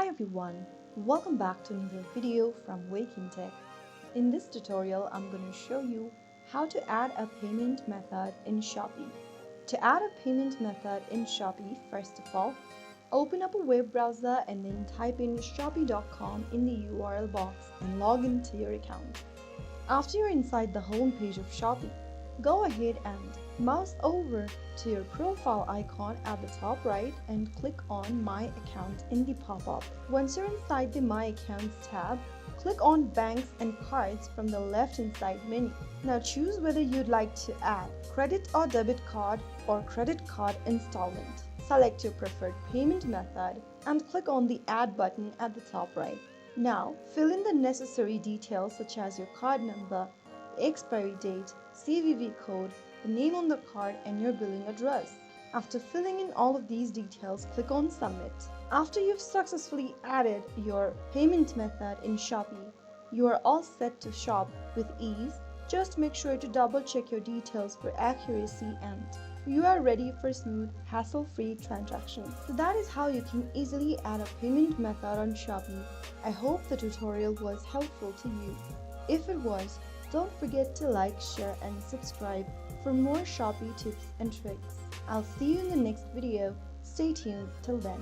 everyone, welcome back to another video from Wake&Tech. In this tutorial, I'm going to show you how to add a payment method in Shopee. To add a payment method in Shopee, first of all, open up a web browser and then type in shopee.com in the URL box and log into your account. After you're inside the home page of Shopee, go ahead and mouse over to your profile icon at the top right and click on My Account in the pop-up. Once you're inside the My Accounts tab, click on Banks and Cards from the left inside menu. Now choose whether you'd like to add credit or debit card or credit card installment. Select your preferred payment method and click on the Add button at the top right. Now fill in the necessary details such as your card number, the expiry date, CVV code, the name on the card, and your billing address. After filling in all of these details, click on Submit. After you've successfully added your payment method in Shopee, you are all set to shop with ease. Just make sure to double check your details for accuracy and you are ready for smooth, hassle-free transactions. So that is how you can easily add a payment method on Shopee. I hope the tutorial was helpful to you. If it was, don't forget to like, share and subscribe for more Shopee tips and tricks. I'll see you in the next video. Stay tuned till then.